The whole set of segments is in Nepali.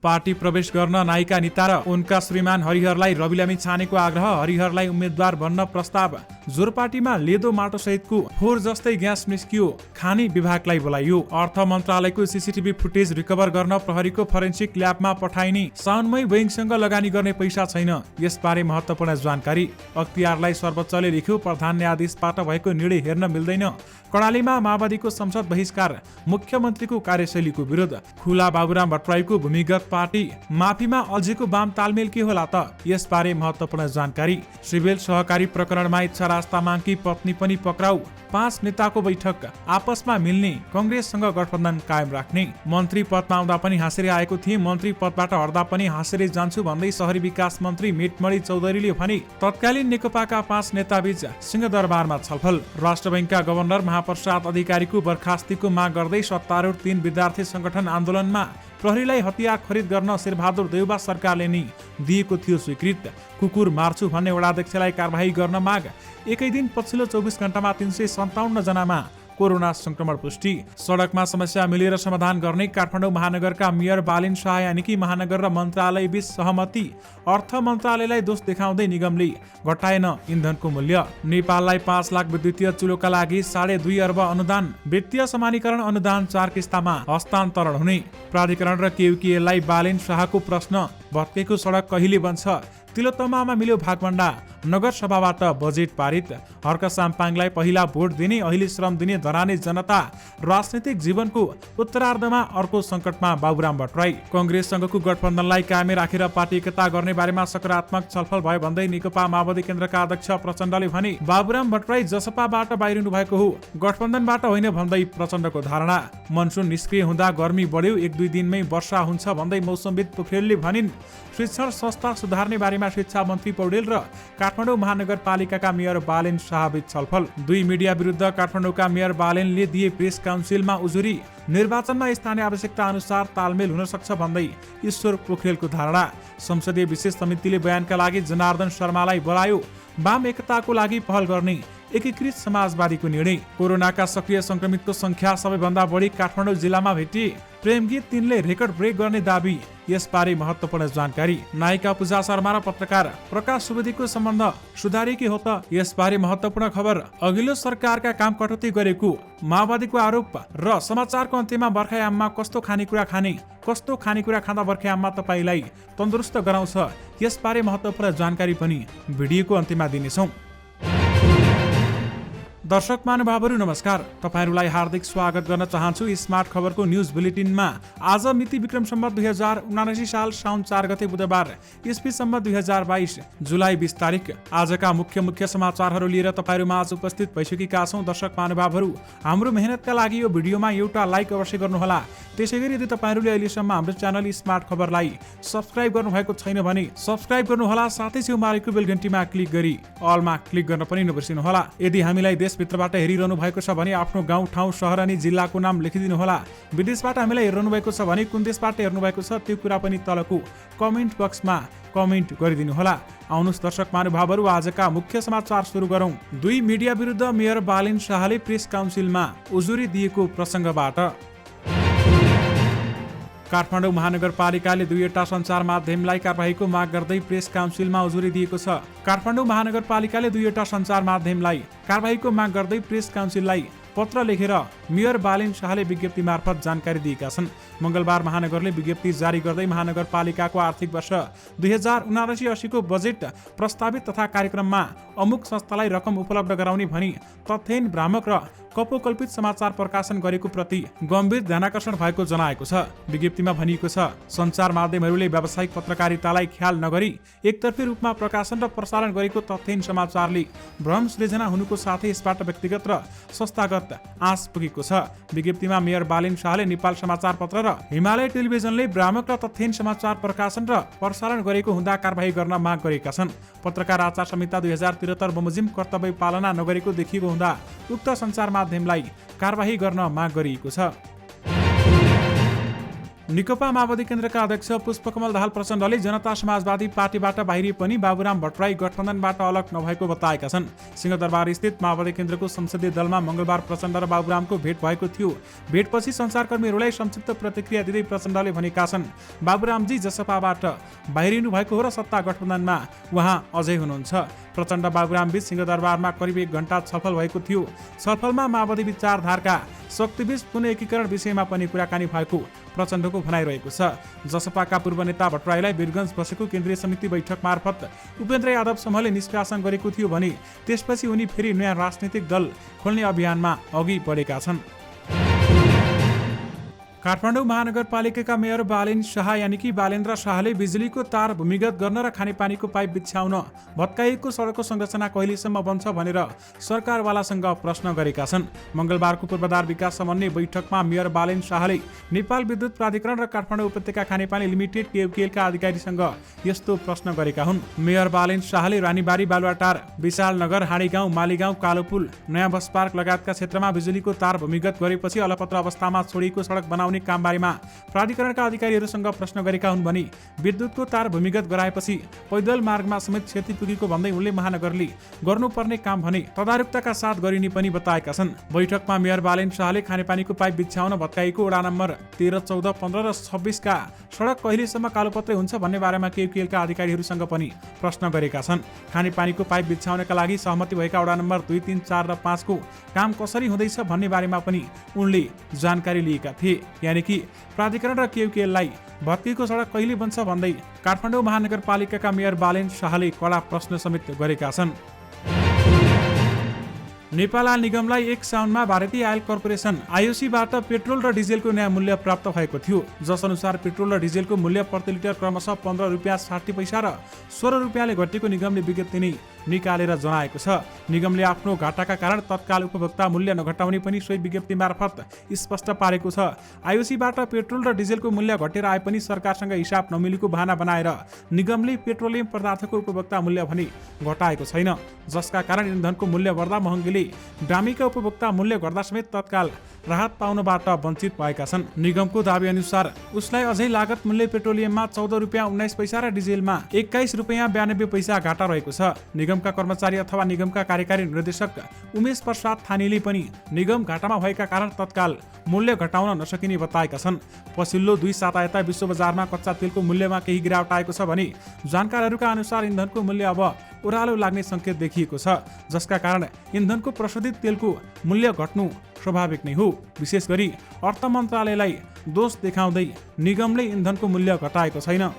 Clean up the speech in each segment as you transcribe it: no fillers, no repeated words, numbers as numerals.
पार्टी प्रवेश गर्न नायिका निता र उनका श्रीमान हरिहरलाई रविलामी छानेको आग्रह। हरिहरलाई उम्मेद्वार बन्न प्रस्ताव। जोरपाटीमा लेदो माटो सहितको फोहोर जस्तै ग्यास निस्कियो। खानी विभागलाई बोलाइयो। अर्थ मन्त्रालयको सीसीटीभी फुटेज रिकभर गर्न प्रहरीको फोरेन्सिक ल्याबमा पठाइने। साउनमै बोइङसँग लगानी गर्ने पैसा छैन। यसबारे महत्त्वपूर्ण जानकारी। अख्तियारलाई सर्वोच्चले लेख्यो, प्रधान न्यायाधीशबाट भएको निर्णय हेर्न मिल्दैन। कर्णालीमा माओवादीको संसद बहिष्कार। मुख्यमन्त्रीको कार्यशैलीको विरोध। खुला बाबुराम भट्टराईको भूमिगत पार्टी माफीमा अल्झेको वाम तालमेल के होला त? यसबारे महत्त्वपूर्ण जानकारी। सिभिल सहकारी प्रकरणमा इच्छाराज तामाङकी पत्नी पनि पक्राउ। 5 नेताको बैठक। आपसमा मिल्ने, कंग्रेससँग गठबन्धन कायम राख्ने। मन्त्री पदमा आउँदा पनि हाँसेरै आएको थिए, मन्त्री पदबाट हट्दा पनि हाँसेरै जान्छु भन्दै शहरी विकास मन्त्री मिटमणि चौधरीले भने। तत्कालीन नेकपाका 5 नेताबीच सिंहदरबारमा छलफल। राष्ट्र बैंकका गभर्नर महाप्रसाद अधिकारीको बर्खास्तीको माग गर्दै सत्तारूढ 3 विद्यार्थी संगठन आन्दोलनमा। प्रहरीलाई हतियार खरिद गर्न शेरबहादुर देउबा सरकारले नै दिएको थियो स्वीकृत। कुकुर मार्छु भन्ने वडाध्यक्षलाई कारबाही गर्न माग। एकै दिन पछिल्लो 24 घण्टामा 357 जनामा कोरोना संक्रमण पुष्टि। सडकमा समस्या मिलेर समाधान गर्ने काठमाडौँ महानगरका मेयर बालिन शाह यानिकी महानगर र मन्त्रालय बीच सहमति। अर्थ मन्त्रालयलाई दोष देखाउँदै निगमले घटाएन इन्धनको मूल्य। नेपाललाई 5 लाख विद्युतीय चुलोका लागि 2.5 अर्ब अनुदान। वित्तीय समानीकरण अनुदान 4 किस्तामा हस्तान्तरण हुने। प्राधिकरण र केयुकेएललाई बालिन शाहको प्रश्न, भत्केको सडक कहिले बन्छ? तिलोत्तमामा मिल्यो भागभण्डा। नगर सभाबाट बजेट पारित। हर्क साम्पाङलाई पहिला भोट दिने, अहिले श्रम दिने धराने जनता। राजनीतिक जीवनको उत्तरार्धमा अर्को संकटमा बाबुराम भट्टराई। कंग्रेससँगको गठबन्धनलाई कायमै राखेर पार्टी एकता गर्ने बारेमा सकारात्मक छलफल भयो भन्दै नेकपा माओवादी केन्द्रका अध्यक्ष प्रचण्डले भने। बाबुराम भट्टराई जसपाबाट बाहिरिनु भएको हो, गठबन्धनबाट होइन भन्दै प्रचण्डको धारणा। मनसुन निष्क्रिय हुँदा गर्मी बढ्यो, 1-2 दिनमै वर्षा हुन्छ भन्दै मौसमविद पोखरेलले भनिन्। शिक्षण संस्था सुधार्ने बारेमा शिक्षा मन्त्री पौडेल र काठमाडौँ महानगरपालिकाका मेयर बालेन शाहबीच छलफल। 2 मिडिया विरुद्ध काठमाडौँका मेयर बालेनले दिए प्रेस काउन्सिलमा उजुरी। निर्वाचनमा स्थानीय आवश्यकता अनुसार तालमेल हुन सक्छ भन्दै ईश्वर पोखरेलको धारणा। संसदीय विशेष समितिले बयानका लागि जनार्दन शर्मालाई बोलायो। वाम एकताको लागि पहल गर्ने एकीकृत समाजवादीको निर्णय। कोरोनाका सक्रिय संक्रमितको संख्या सबैभन्दा बढी काठमाडौँ जिल्लामा भेटिए। प्रेमगीत 3ले रेकर्ड ब्रेक गर्ने दाबी। यसबारे महत्त्वपूर्ण जानकारी। नायिका पूजा शर्मा र पत्रकार प्रकाश सुवेदीको सम्बन्ध सुधारिएकै हो त? यसबारे महत्त्वपूर्ण खबर। अघिल्लो सरकारका काम कटौती गरेको माओवादीको आरोप र समाचारको अन्त्यमा बर्खायाममा कस्तो खानेकुरा खाने, कस्तो खानेकुरा खाँदा बर्खायाममा तपाईलाई तन्दुरुस्त गराउँछ, यसबारे महत्त्वपूर्ण जानकारी पनि भिडियोको अन्त्यमा दिनेछौँ। दर्शक महानुभावहरू नमस्कार, तपाईहरूलाई हार्दिक स्वागत गर्न चाहन्छु स्मार्ट खबरको न्युज बुलेटिनमा। आज मिति विक्रम सम्वत 2079 साल साउन 4 गते बुधबार, ईस्वी सम्वत 2022 जुलाई 20 तारिक। आजका मुख्य समाचारहरू लिएर तपाईहरू माझ उपस्थित भइसकेका छौँ। दर्शक महानुभावहरू, हाम्रो मेहनतका लागि यो भिडियोमा एउटा लाइक अवश्य गर्नुहोला। त्यसैगरी यदि तपाईहरूले अहिलेसम्म हाम्रो च्यानल स्मार्ट खबरलाई सब्स्क्राइब गर्नुभएको छैन भने सब्स्क्राइब गर्नुहोला। साथै छेउमा रहेको बेल घण्टीमा क्लिक गरी अलमा क्लिक गर्न पनि नबिर्सिनुहोला। यदि हामीलाई देशभित्रबाट हेरिरहनु भएको छ भने आफ्नो गाउँ, ठाउँ, सहर अनि जिल्लाको नाम लेखिदिनुहोला। विदेशबाट हामीलाई हेर्नु भएको छ भने कुन देशबाट हेर्नु भएको छ त्यो कुरा पनि तलको कमेन्ट बक्समा कमेन्ट गरिदिनुहोला। आउनुहोस् दर्शक महानुभावहरू, आजका मुख्य समाचार सुरु गरौँ। 2 मिडिया विरुद्ध मेयर बालिन शाहले प्रेस काउन्सिलमा उजुरी दिएको प्रसङ्गबाट। काठमाडौँ महानगरपालिकाले 2वटा सञ्चार माध्यमलाई कारबाहीको माग गर्दै प्रेस काउन्सिलमा उजुरी दिएको छ। काठमाडौँ महानगरपालिकाले 2वटा सञ्चार माध्यमलाई कारबाहीको माग गर्दै प्रेस काउन्सिललाई पत्र लेखेर मेयर बालिन शाहले विज्ञप्ति मार्फत जानकारी दिएका छन्। मंगलबार महानगरले विज्ञप्ति जारी गर्दै महानगरपालिकाको आर्थिक वर्ष 2079-80 को बजेट प्रस्तावित तथा कार्यक्रममा अमुक संस्थालाई रकम उपलब्ध गराउने भनी तथ्यहीन, भ्रामक र कपोकल्पित समाचार प्रकाशन गरेको प्रति गम्भीर ध्यानाकर्षण भएको जनाएको छ। विज्ञप्तिमा भनिएको छ, सञ्चार माध्यमहरूले व्यावसायिक पत्रकारितालाई ख्याल नगरी एकतर्फी रूपमा प्रकाशन र प्रसारण गरेको तथ्यहीन समाचारले भ्रम सृजना हुनुको साथै यसबाट व्यक्तिगत र संस्थागत आँच पुगेको छ। विज्ञप्तिमा मेयर बालिन शाहले नेपाल समाचार पत्र र हिमालय टेलिभिजनले भ्रामक र तथ्यहीन समाचार प्रकाशन र प्रसारण गरेको हुँदा कारबाही गर्न माग गरेका छन्। पत्रकार आचार संहिता 2073 बमोजिम कर्तव्य पालना नगरेको देखिएको हुँदा उक्त सञ्चार माध्यमलाई कारबाही गर्न माग गरिएको छ। नेकपा माओवादी केन्द्रका अध्यक्ष पुष्पकमल दाहाल प्रचण्डले जनता समाजवादी पार्टीबाट बाहिरिए पनि बाबुराम भट्टराई गठबन्धनबाट अलग नभएको बताएका छन्। सिंहदरबार स्थित माओवादी केन्द्रको संसदीय दलमा मंगलबार प्रचण्ड र बाबुरामको भेट भएको थियो। भेटपछि सञ्चारकर्मीहरूलाई संक्षिप्त प्रतिक्रिया दिँदै प्रचण्डले भनेका छन्, बाबुरामजी जसपाबाट बाहिरिनु भएको हो र सत्ता गठबन्धनमा उहाँ अझै हुनुहुन्छ। प्रचण्ड बाबुरामबीच सिंहदरबारमा करिब 1 घण्टा छलफल भएको थियो। छलफलमा माओवादी विचारधारका शक्तिबीच पुनः एकीकरण विषयमा पनि कुराकानी भएको प्रचण्डको भनाइरहेको छ। जसपाका पूर्व नेता भट्टराईलाई वीरगञ्ज बसेको केन्द्रीय समिति बैठक मार्फत उपेन्द्र यादव समूहले निष्कासन गरेको थियो भने त्यसपछि उनी फेरि नयाँ राजनीतिक दल खोल्ने अभियानमा अघि बढेका छन्। काठमाडौँ महानगरपालिकाका मेयर बालेन शाह यानि कि बालेन्द्र शाहले बिजुलीको तार भूमिगत गर्न र खानेपानीको पाइप बिछ्याउन भत्काइएको सडकको संरचना कहिलेसम्म बन्छ भनेर सरकारवालासँग प्रश्न गरेका छन्। मंगलबारको पूर्वाधार विकास समन्वय बैठकमा मेयर बालेन शाहले नेपाल विद्युत प्राधिकरण र काठमाडौँ उपत्यका खानेपानी लिमिटेड केएफकेएलका अधिकारीसँग यस्तो प्रश्न गरेका हुन्। मेयर बालेन शाहले रानीबारी, बालुवाटार, विशालनगर, हाँडीगाउँ, मालीगाउँ, कालोपुल, नयाँ बस पार्क लगायतका क्षेत्रमा बिजुलीको तार भूमिगत गरेपछि अलपत्र अवस्थामा छोडिएको सडक बनाउने कामबारेमा प्राधिकरणका अधिकारीहरूसँग प्रश्न गरेका हुन् भने विद्युतको तार भूमिगत गराएपछि पैदल मार्गमा समेत क्षति पुगेको भन्दै उनले महानगरले गर्नुपर्ने काम भने तदारुकताका साथ गरिने पनि बताएका छन्। बैठकमा मेयर बालेन शाहले खानेपानीको पाइप बिछ्याउन भत्काइएको वडा नम्बर 13, 14, 15 र 26 का सडक कहिलेसम्म कालोपत्रे हुन्छ भन्ने बारेमा केएफकेएलका अधिकारीहरूसँग पनि प्रश्न गरेका छन्। खानेपानीको पाइप बिछ्याउनका लागि सहमति भएका वडा नम्बर 2, 3, 4 र 5 को काम कसरी हुँदैछ भन्ने बारेमा पनि उनले जानकारी लिएका थिए। यानि कि प्राधिकरण र केएफकेएललाई भत्किएको सडक कहिले बन्छ भन्दै काठमाडौँ महानगरपालिकाका मेयर बालेन शाहले कडा प्रश्न समेत गरेका छन्। नेपाल आयल निगमलाई 1 साउनमा भारतीय आयल कर्पोरेसन आईओसीबाट पेट्रोल र डिजेलको नयाँ मूल्य प्राप्त भएको थियो। जस अनुसार पेट्रोल र डिजेलको मूल्य प्रति लिटर क्रमशः 15 रुपियाँ 60 पैसा र 16 रुपियाँले घटेको निगमले विज्ञप्ति नै निकालेर जनाएको छ। निगमले आफ्नो घाटाका कारण तत्काल उपभोक्ता मूल्य नघटाउने पनि सोही विज्ञप्ति मार्फत स्पष्ट पारेको छ। आईओसीबाट पेट्रोल र डिजेलको मूल्य घटेर आए पनि सरकारसँग हिसाब नमिलेको बहाना बनाएर निगमले पेट्रोलियम पदार्थको उपभोक्ता मूल्य भने घटाएको छैन, जसका कारण इन्धनको मूल्य बढ्दा महँगीले दामीका उपभोक्ता मूल्य घट्दा समेत तत्काल राहत पाउनबाट वञ्चित भएका छन्। निगमको दाबी अनुसार उसलाई अझै लागत मूल्य पेट्रोलियममा 14 रुपियाँ 19 पैसा र डिजेलमा 21 रुपियाँ 92 पैसा घाटा रहेको छ। निगमका कर्मचारी अथवा निगमका कार्यकारी निर्देशक उमेश प्रसाद थानीले पनि निगम घाटामा भएका कारण तत्काल मूल्य घटाउन नसकिने बताएका छन्। पछिल्लो 2 साता यता विश्व बजारमा कच्चा तेलको मूल्यमा केही गिरावट आएको छ भने जानकारहरूका अनुसार इन्धनको मूल्य अब ओह्रालो लाग्ने संकेत देखिएको छ, जसका कारण इन्धनको प्रशोधित तेलको मूल्य घट्नु स्वाभाविक नै हो। विशेष गरी अर्थ मन्त्रालयलाई दोष देखाउँदै निगमले इन्धनको मूल्य घटाएको छैन।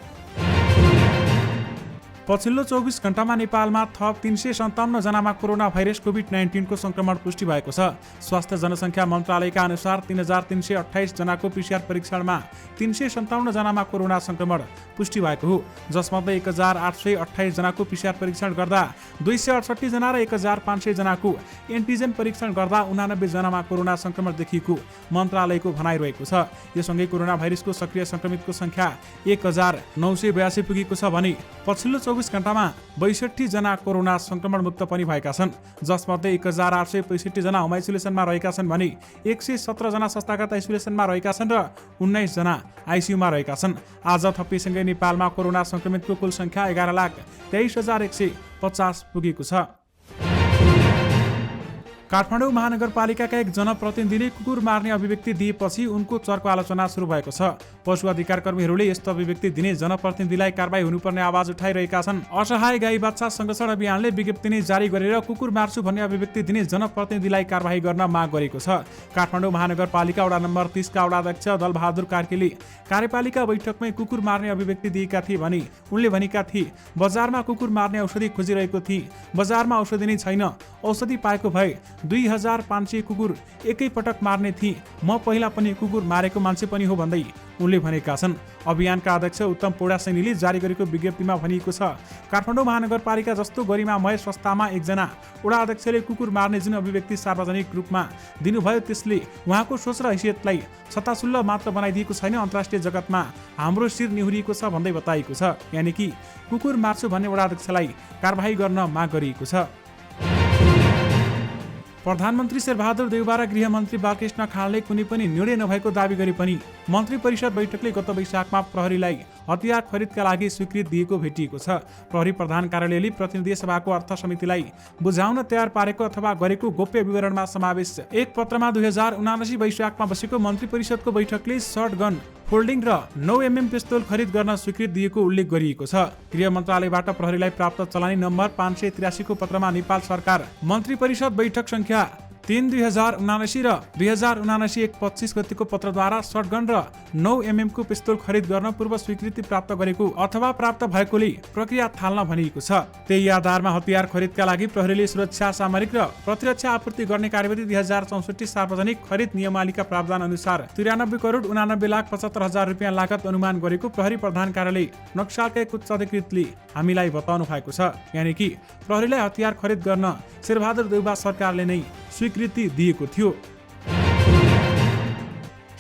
पछिल्लो 24 घण्टामा नेपालमा थप 357 जनामा कोरोना भाइरस कोभिड-19 को संक्रमण पुष्टि भएको छ। स्वास्थ्य जनसङ्ख्या मन्त्रालयका अनुसार 3328 जनाको पीसीआर परीक्षणमा 357 जनामा कोरोना संक्रमण पुष्टि भएको हो, जसमध्ये 1828 जनाको पीसीआर परीक्षण गर्दा 268 जना र 1500 जनाको एन्टिजेन परीक्षण गर्दा 89 जनामा कोरोना संक्रमण देखिएको मन्त्रालयको भनाइरहेको छ। यससँगै कोरोना भाइरसको सक्रिय संक्रमितको संख्या 1982 पुगेको छ भने पछिल्लो 24 घण्टामा 62 जना कोरोना संक्रमण मुक्त पनि भएका छन्, जसमध्ये 1865 जना होम आइसोलेसनमा रहेका छन् भने 117 जना संस्थागत आइसोलेसनमा रहेका छन् र 19 जना आइसियुमा रहेका छन्। आज थपिसँगै नेपालमा कोरोना संक्रमितको कुल संख्या 11,23,150 पुगेको छ। काठमाडौँ महानगरपालिकाका एक जनप्रतिनिधिले कुकुर मार्ने अभिव्यक्ति दिएपछि उनको चर्को आलोचना सुरु भएको छ। पशु अधिकार कर्मीहरूले यस्तो अभिव्यक्ति दिने जनप्रतिनिधिलाई कारबाही हुनुपर्ने आवाज उठाइरहेका छन्। असहाय गाई बाच्छा संरक्षण अभियानले विज्ञप्ति नै जारी गरेर कुकुर मार्छु भन्ने अभिव्यक्ति दिने जनप्रतिनिधिलाई कारबाही गर्न माग गरेको छ। काठमाडौँ महानगरपालिका वडा नम्बर 30 का वडा अध्यक्ष दलबहादुर कार्कीले कार्यपालिका बैठकमै कुकुर मार्ने अभिव्यक्ति दिएका थिए भने उनले भनेका थिए, बजारमा कुकुर मार्ने औषधि खोजिरहेको थिए, बजारमा औषधि नै छैन, औषधि पाएको भए 2500 कुकुर एकै पटक मार्ने थिए, म पहिला पनि कुकुर मारेको मान्छे पनि हो भन्दै उनले भनेका छन्। अभियानका अध्यक्ष उत्तम पौडासेनीले जारी गरेको विज्ञप्तिमा भनिएको छ, काठमाडौँ महानगरपालिका जस्तो गरिमामय संस्थामा एकजना वडा अध्यक्षले कुकुर मार्ने जुन अभिव्यक्ति सार्वजनिक रूपमा दिनुभयो त्यसले उहाँको सोच र हैसियतलाई छताछुल्ल मात्र बनाइदिएको छैन, अन्तर्राष्ट्रिय जगतमा हाम्रो शिर निहुरिएको छ भन्दै बताइएको छ। यानि कि कुकुर मार्छु भन्ने वडा अध्यक्षलाई कारबाही गर्न माग गरिएको छ। प्रधानमन्त्री शेरबहादुर देउवा र गृहमन्त्री बालकृष्ण खाँडले कुनै पनि निर्णय नभएको दावी गरे पनि मन्त्री परिषद बैठकले गत वैशाखमा प्रहरीलाई हतियार खरिदका लागि स्वीकृति दिएको भेटिएको छ। प्रहरी प्रधान कार्यालयले प्रतिनिधि सभाको अर्थ समितिलाई बुझाउन तयार पारेको अथवा गरेको गोप्य विवरणमा समावेश एक पत्रमा 2079 वैशाखमा बसेको मन्त्री परिषदको बैठकले शटगन फोल्डिङ र 9mm पिस्तोल खरिद गर्न स्वीकृति दिएको उल्लेख गरिएको छ। गृह मन्त्रालयबाट प्रहरीलाई प्राप्त चलानी नम्बर 583 को पत्रमा नेपाल सरकार मन्त्री परिषद बैठक संख्या 3/2079 र 2079-1-25 गतिको पत्रद्वारा शटगन र 9mm को पिस्तोल खरिद गर्न पूर्व स्वीकृति प्राप्त गरेको अथवा प्राप्त भएकोले प्रक्रिया थाल्न भनिएको छ। त्यही आधारमा हतियार खरिदका लागि प्रहरीले सुरक्षा सामग्री र प्रतिरक्षा आपूर्ति गर्ने कार्यविधि 2064 सार्वजनिक खरिद नियमावलीका प्रावधान अनुसार 93,89,75,000 रुपियाँ लागत अनुमान गरेको प्रहरी प्रधान कार्यालय नक्सालका एक उच्च अधिकृतले हामीलाई बताउनु भएको छ। यानि कि प्रहरीलाई हतियार खरिद गर्न शेरबहादुर देउवा सरकारले नै स्वीकृति दिएको थियो।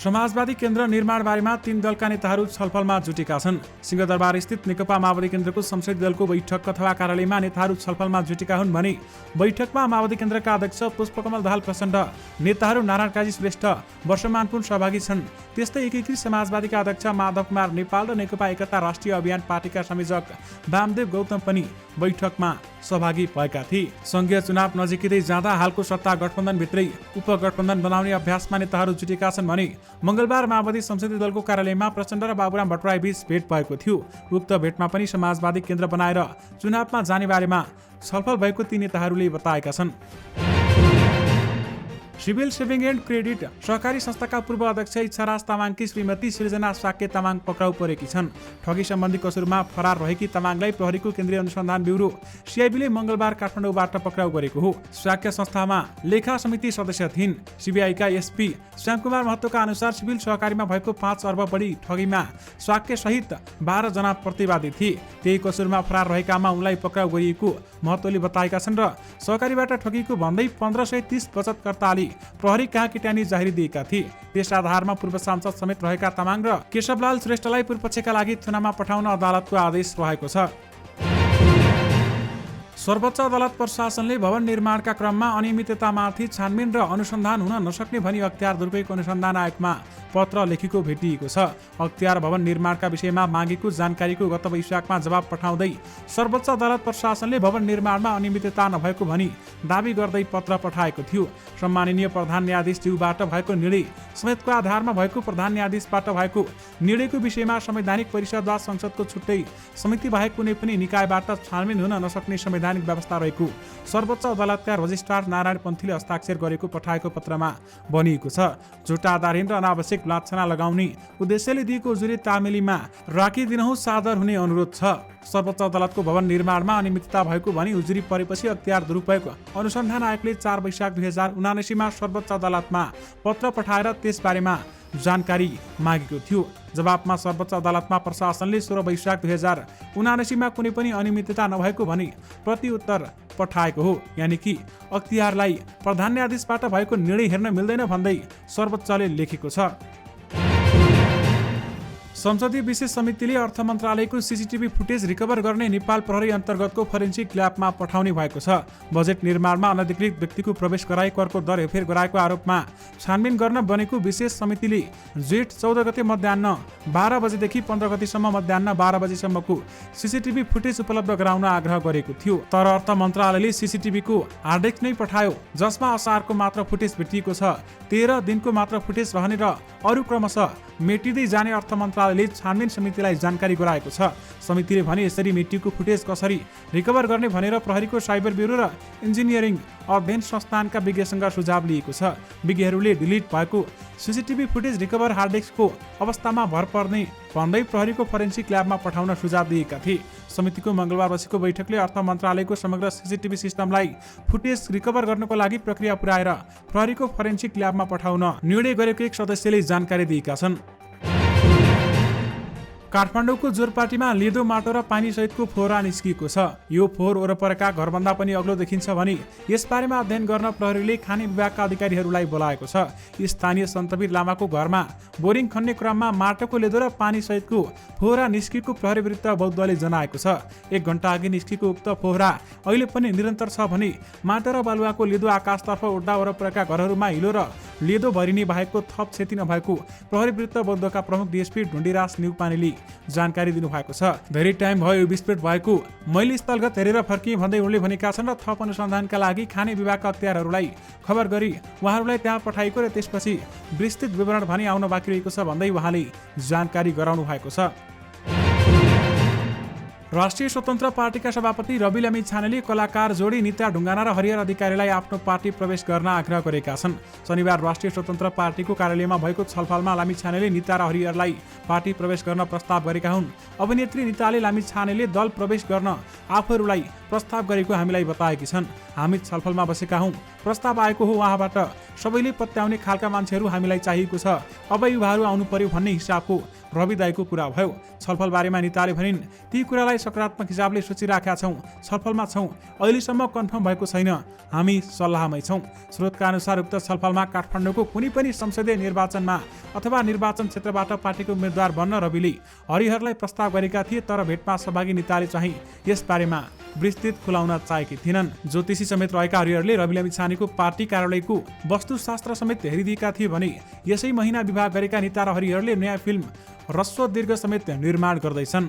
समाजवादी केन्द्र निर्माण बारेमा 3 दलका नेताहरू छलफलमा जुटेका छन्। सिंहदरबार स्थित नेकपा माओवादी केन्द्रको संसदीय दलको बैठक अथवा कार्यालयमा नेताहरू छलफलमा जुटेका हुन् भने बैठकमा माओवादी केन्द्रका अध्यक्ष पुष्पकमल दाहाल प्रचण्ड, नेताहरू नारायण काजी श्रेष्ठ, वर्षमान पुन सहभागी छन्। त्यस्तै एकीकृत समाजवादीका अध्यक्ष माधव कुमार नेपाल र नेकपा एकता राष्ट्रिय अभियान पार्टीका संयोजक वामदेव गौतम पनि बैठकमा सहभागी भएका थिए। संघीय चुनाव नजिकै जाँदा हालको सत्ता गठबन्धनभित्रै उपगठबन्धन बनाउने अभ्यासमा नेताहरू जुटेका छन् भने मंगलबार माओवादी संसदीय दलको कार्यालयमा प्रचण्ड र बाबुराम भट्टराई बीच भेट भएको थियो। उक्त भेटमा पनि समाजवादी केन्द्र बनाएर चुनावमा जाने बारेमा छलफल भएको ती नेताहरूले बताएका छन्। सिभिल सेभिङ एन्ड क्रेडिट सहकारी संस्थाका पूर्व अध्यक्ष इच्छाराज तामाङकी श्रीमती सृजना साक्य तामाङ पक्राउ परेकी छन्। ठगी सम्बन्धी कसुरमा फरार रहेकी तामाङलाई प्रहरीको केन्द्रीय अनुसन्धान ब्युरो सिआइबीले मंगलबार काठमाडौँबाट पक्राउ गरेको हो। साक्य संस्थामा लेखा समिति सदस्य थिइन्। सीबीआईका एसपी श्यामकुमार महतोका अनुसार सिभिल सहकारीमा भएको 5 अर्ब बढी ठगीमा साक्य सहित 12 जना प्रतिवादी थिए। त्यही कसुरमा फरार रहेकामा उनलाई पक्राउ गरिएको महतोले बताएका छन् र सहकारीबाट ठगीको भन्दै 1530 बचतकर्ताले प्रहरी कहाँ किटानी जाहेरी दिएका थिए। त्यस आधारमा पूर्व सांसद समेत रहेका तामाङ र केशवलाल श्रेष्ठलाई पूर्वपक्षका लागि थुनामा पठाउन अदालतको आदेश रहेको छ। सर्वोच्च अदालत प्रशासनले भवन निर्माणका क्रममा अनियमिततामाथि छानबिन र अनुसन्धान हुन नसक्ने भनी अख्तियार दुरुपयोग अनुसन्धान आयोगमा पत्र लेखेको भेटिएको छ। अख्तियार भवन निर्माणका विषयमा मागेको जानकारीको गत वैशाखमा जवाब पठाउँदै सर्वोच्च अदालत प्रशासनले भवन निर्माणमा अनियमितता नभएको भनी दावी गर्दै पत्र पठाएको थियो। सम्माननीय प्रधान न्यायाधीशज्यूबाट भएको निर्णय समेतको आधारमा भएको प्रधान न्यायाधीशबाट भएको निर्णयको विषयमा संवैधानिक परिषद वा संसदको छुट्टै समिति बाहेक कुनै पनि निकायबाट छानबिन हुन नसक्ने संवैधानिक व्यवस्था रहेको सर्वोच्च अदालतका रजिस्ट्रार नारायण पन्थीले हस्ताक्षर गरेको पठाएको पत्रमा भनिएको छ। झुटा आधारहीन र अनावश्यक लाछना लगाउने उद्देश्यले दिएको उजुरी तामेलीमा राखिदिनुहोस् सादर हुने अनुरोध छ। सर्वोच्च अदालतको भवन निर्माणमा अनियमितता भएको भनी उजुरी परेपछि अख्तियार दुरुपयोग अनुसन्धान आयोगले 4 वैशाख 2079 सर्वोच्च अदालतमा पत्र पठाएर त्यसबारेमा जानकारी मागेको थियो। जवाबमा सर्वोच्च अदालतमा प्रशासनले 16 वैशाख 2079 कुनै पनि अनियमितता नभएको भनी प्रत्युत्तर पठाएको हो। यानि कि अख्तियारलाई प्रधान न्यायाधीशबाट भएको निर्णय हेर्न मिल्दैन भन्दै सर्वोच्चले लेखेको छ। संसदीय विशेष समितिले अर्थ मन्त्रालयको सीसीटीभी फुटेज रिकभर गर्ने नेपाल प्रहरी अन्तर्गतको फोरेन्सिक ल्याबमा पठाउने भएको छ। बजेट निर्माणमा अनधिकृत व्यक्तिको प्रवेश गराई करको दर हेरफेर गराएको आरोपमा छानबिन गर्न बनेको विशेष समितिले जेठ 14 गते मध्याह्न 12 बजेदेखि 15 गतेसम्म मध्याह्न 12 बजेसम्मको सीसीटीभी फुटेज उपलब्ध गराउन आग्रह गरेको थियो। तर अर्थ मन्त्रालयले सीसीटीभीको हार्ड डिस्क नै पठायो, जसमा असारको मात्र फुटेज भेटिएको छ। 13 दिनको मात्र फुटेज रहने र अरू क्रमशः मेटिँदै जाने अर्थ मन्त्रालयले छानबिन समितिलाई जानकारी गराएको छ। समितिले भने यसरी मेटिएको फुटेज कसरी रिकभर गर्ने भनेर प्रहरीको साइबर ब्युरो र इन्जिनियरिङ अध्ययन संस्थानका विज्ञसँग सुझाव लिएको छ। विज्ञहरूले डिलिट भएको सीसीटीभी फुटेज रिकभर हार्ड डिस्कको अवस्थामा भर पर्ने भन्दै प्रहरीको फोरेन्सिक ल्याबमा पठाउन सुझाव दिएका थिए। समितिको मंगलबार बसेको बैठकले अर्थ मन्त्रालयको समग्र सीसीटीभी सिस्टमलाई फुटेज रिकभर गर्नको लागि प्रक्रिया पुर्याएर प्रहरीको फोरेन्सिक ल्याबमा पठाउन निर्णय गरेको एक सदस्यले जानकारी दिएका छन्। काठमाडौँको जोरपाटीमा लेदो माटो र पानी सहितको फोहरा निस्किएको छ। यो फोहोर वरपरका घरभन्दा पनि अग्लो देखिन्छ भने यसबारेमा अध्ययन गर्न प्रहरीले खानी विभागका अधिकारीहरूलाई बोलाएको छ। स्थानीय सन्तवीर लामाको घरमा बोरिङ खन्ने क्रममा माटोको लेदो र पानी सहितको फोहरा निस्किएको प्रहरी विरुद्ध बौद्धले जनाएको छ। 1 घण्टा अघि निस्किएको उक्त फोहरा अहिले पनि निरन्तर छ भने माटो र बालुवाको लेदो आकाशतर्फ उड्दा वरपरका घरहरूमा हिलो र लेदो भरिने बाहेकको थप क्षति नभएको प्रहरी विरुद्ध बौद्धका प्रमुख डीएसपी ढुण्डीराज न्युपानेले जानकारी दिनुभएको छ। धेरै टाइम भयो विस्फोट भएको, मैले स्थलगत हेरेर फर्किएँ भन्दै उनले भनेका छन् र थप अनुसन्धानका लागि खाने विभागका अख्तियारहरूलाई खबर गरी उहाँहरूलाई त्यहाँ पठाएको र त्यसपछि विस्तृत विवरण भने आउन बाँकी रहेको छ भन्दै उहाँले जानकारी गराउनु भएको छ। राष्ट्रिय स्वतन्त्र पार्टीका सभापति रवि लामिछानेले कलाकार जोडी निता ढुङ्गाना र हरिहर अधिकारीलाई आफ्नो पार्टी प्रवेश गर्न आग्रह गरेका छन्। शनिबार राष्ट्रिय स्वतन्त्र पार्टीको कार्यालयमा भएको छलफलमा लामिछानेले निता र हरिहरलाई पार्टी प्रवेश गर्न प्रस्ताव गरेका हुन्। अभिनेत्री निताले लामिछानेले दल प्रवेश गर्न आफूहरूलाई प्रस्ताव गरेको हामीलाई बताएकी छन्। हामी छलफलमा बसेका हौँ, प्रस्ताव आएको हो, उहाँबाट सबैले पत्याउने खालका मान्छेहरू हामीलाई चाहिएको छ। अब युवाहरू आउनु पर्यो भन्ने हिसाबको रवि दाईको कुरा भयो। छलफल बारेमा निताले भनिन्, ती कुरालाई सकारात्मक हिसाबले सोचिराखेका छौँ, छलफलमा छौँ, अहिलेसम्म कन्फर्म भएको छैन, हामी सल्लाहमै छौँ। स्रोतका अनुसार उक्त छलफलमा काठमाडौँको कुनै पनि संसदीय निर्वाचनमा अथवा निर्वाचन क्षेत्रबाट पार्टीको उम्मेद्वार बन्न रविले हरिहरलाई प्रस्ताव गरेका थिए, तर भेटमा सहभागी निताले चाहिँ यसबारेमा विस्तृत खुलाउन चाहेकी थिएनन्। ज्योतिषी समेत रहेका हरिहरले रवि लामिछानेको पार्टी कार्यालयको वस्तुशास्त्र समेत हेरिदिएका थिए भने यसै महिना विवाह गरेका निता र हरिहरले नयाँ फिल्म ह्रस्व दीर्घ समेत निर्माण गर्दैछन्।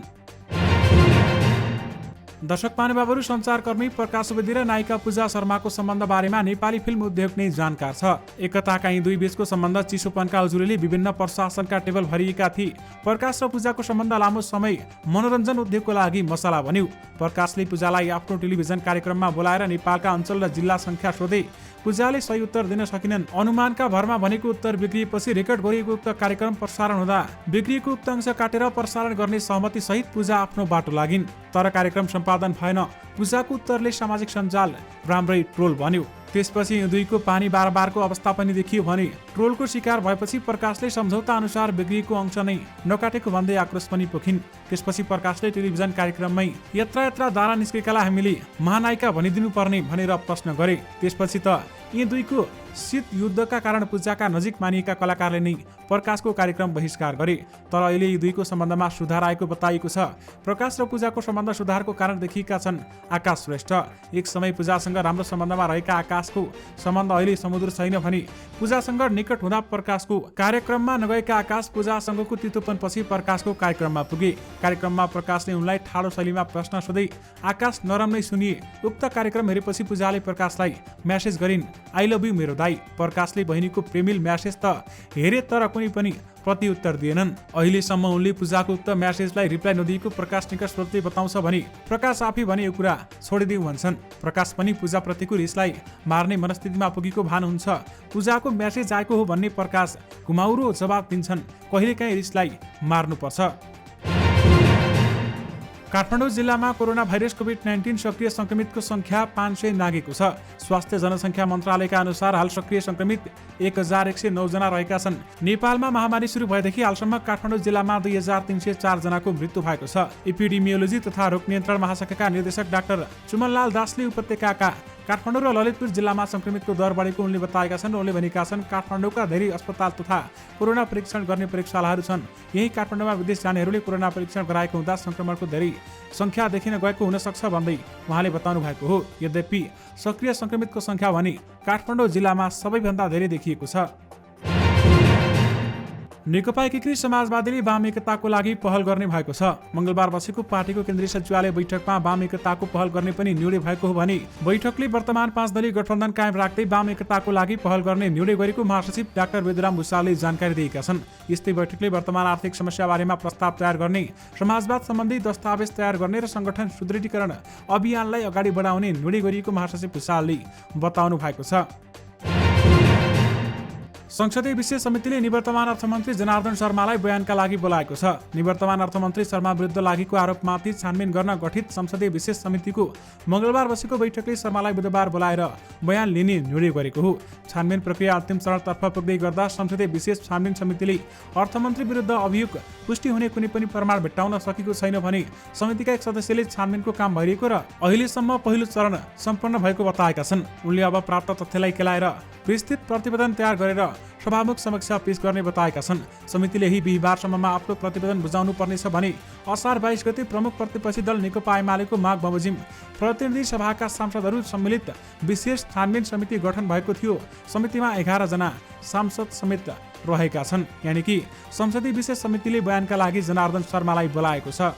दर्शक महानुभावहरू, सञ्चारकर्मी प्रकाश सुवेदी र नायिका पूजा शर्माको सम्बन्ध बारेमा नेपाली फिल्म उद्योग नै जानकार छ। एकताका यी दुई बीचको सम्बन्ध चिसोपनका उजुरीले विभिन्न प्रशासनका टेबल भरिएका थिए। प्रकाश र पूजाको सम्बन्ध लामो समय मनोरञ्जन उद्योगको लागि मसला बन्यो। प्रकाशले पूजालाई आफ्नो टेलिभिजन कार्यक्रममा बोलाएर नेपालका अञ्चल र जिल्ला संख्या सोधे। पूजाले सही उत्तर दिन सकिनन्। अनुमानका भरमा भनेको उत्तर बिग्रिएपछि रेकर्ड गरिएको उक्त कार्यक्रम प्रसारण हुँदा बिग्रिएको उक्त अंश काटेर प्रसारण गर्ने सहमति सहित पूजा आफ्नो बाटो लागिन्। तर कार्यक्रम सम्पादन भएन। पूजाको उत्तरले सामाजिक सञ्जाल राम्रै ट्रोल बन्यो। त्यसपछि यी दुईको पानी बारबारको अवस्था पनि देखियो भने ट्रोलको शिकार भएपछि प्रकाशले सम्झौता अनुसार बिग्रिएको अंश नै नकाटेको भन्दै आक्रोश पनि पोखिन्। त्यसपछि प्रकाशले टेलिभिजन कार्यक्रममै यत्रा दारा निस्केकालाई हामीले महानायिका भनिदिनु पर्ने भनेर प्रश्न गरे। त्यसपछि त यी दुईको शीत युद्धका कारण पूजाका नजिक मानिएका कलाकारले नै प्रकाशको कार्यक्रम बहिष्कार गरे। तर अहिले यी दुईको सम्बन्धमा सुधार आएको बताइएको छ। प्रकाश र पूजाको सम्बन्ध सुधारको कारण देखिएका छन् आकाश श्रेष्ठ। एक समय पूजासँग राम्रो सम्बन्धमा रहेका आकाशको सम्बन्ध अहिले समुद्र छैन भने पूजासँग निकट हुँदा प्रकाशको कार्यक्रममा नगएका आकाश पूजासँगको तितोपनपछि प्रकाशको कार्यक्रममा पुगे। कार्यक्रममा प्रकाशले उनलाई ठाडो शैलीमा प्रश्न सोधे। आकाश नरम नै सुनिए। उक्त कार्यक्रम हेरेपछि पूजाले प्रकाशलाई म्यासेज गरिन्, आई लभ यु मेरो दाई। प्रकाशले बहिनीको प्रेमिल म्यासेज त हेरे तर कुनै पनि प्रत्युत्तर दिएनन्। अहिलेसम्म उनले पूजाको उक्त म्यासेजलाई रिप्लाई नदिएको प्रकाश निकट स्रोतले बताउँछ भने प्रकाश आफै भने यो कुरा छोडिदिउँ भन्छन्। प्रकाश पनि पूजाप्रतिको रिसलाई मार्ने मनस्थितिमा पुगेको भान हुन्छ। पूजाको म्यासेज आएको हो भन्ने प्रकाश घुमाउरो जवाब दिन्छन्, कहिलेकाहीँ रिसलाई मार्नुपर्छ। काठमाडौँ जिल्लामा कोरोना भाइरस कोभिड-19 सक्रिय संक्रमितको संख्या 500 नागेको छ। स्वास्थ्य जनसङ्ख्या मन्त्रालयका अनुसार हाल सक्रिय संक्रमित 1109 जना रहेका छन्। नेपालमा महामारी सुरु भएदेखि हालसम्म काठमाडौँ जिल्लामा 2304 जनाको मृत्यु भएको छ। एपिडेमियोलोजी तथा रोग नियन्त्रण महाशाखाका निर्देशक डाक्टर चुमनलाल दासले उपत्यकाका काठमाडौँ र ललितपुर जिल्लामा संक्रमितको दर बढेको उनले बताएका छन्। उनले भनेका छन्, काठमाडौँका धेरै अस्पताल तथा कोरोना परीक्षण गर्ने प्रयोगशालाहरू छन्। यही काठमाडौँमा विदेश जानेहरूले कोरोना परीक्षण गराएको हुँदा संक्रमणको धेरै संख्या देखिन गएको हुन सक्छ भन्दै उहाँले बताउनु भएको हो। यद्यपि सक्रिय संक्रमितको संख्या भने काठमाडौँ जिल्लामा सबैभन्दा धेरै देखिएको छ। नेकपा एकीकृत समाजवादीले वाम एकताको लागि पहल गर्ने भएको छ। मंगलबार बसेको पार्टीको केन्द्रीय सचिवालय बैठकमा वाम एकताको पहल गर्ने पनि निर्णय भएको हो भने बैठकले वर्तमान 5 दलीय गठबन्धन कायम राख्दै वाम एकताको लागि पहल गर्ने निर्णय गरेको महासचिव डाक्टर वेदुराम भुसालले जानकारी दिएका छन्। यस्तै बैठकले वर्तमान आर्थिक समस्या बारेमा प्रस्ताव तयार गर्ने, समाजवाद सम्बन्धी दस्तावेज तयार गर्ने र संगठन सुदृढीकरण अभियानलाई अगाडि बढाउने निर्णय गरिएको महासचिव भुसालले बताउनु भएको छ। संसदीय विशेष समितिले निवर्तमान अर्थमन्त्री जनार्दन शर्मालाई बयानका लागि बोलाएको छ। निवर्तमान अर्थमन्त्री शर्मा विरुद्ध लागेको आरोपमाथि छानबिन गर्न गठित संसदीय विशेष समितिको मंगलबार बसेको बैठकले शर्मालाई बुधबार बोलाएर बयान लिने निर्णय गरेको हो। छानबिन प्रक्रिया अन्तिम चरणतर्फ पुग्दै गर्दा संसदीय विशेष छानबिन समितिले अर्थमन्त्री विरुद्ध अभियोग पुष्टि हुने कुनै पनि प्रमाण भेट्टाउन सकेको छैन भने समितिका एक सदस्यले छानबिनको काम भइरहेको र अहिलेसम्म पहिलो चरण सम्पन्न भएको बताएका छन्। उनले अब प्राप्त तथ्यलाई केलाएर विस्तृत प्रतिवेदन तयार गरेर सभामुख समक्ष पेश गर्ने बताएका छन्। समितिले यही बिहीबारसम्ममा आफ्नो प्रतिवेदन बुझाउनु पर्नेछ भने असार 22 गते प्रमुख प्रतिपक्षी दल नेकपा एमालेको माग बमोजिम प्रतिनिधि सभाका सांसदहरू सम्मिलित विशेष छानबिन समिति गठन भएको थियो। समितिमा 11 जना सांसद समेत रहेका छन्। यानि कि संसदीय विशेष समितिले बयानका लागि जनार्दन शर्मालाई बोलाएको छ।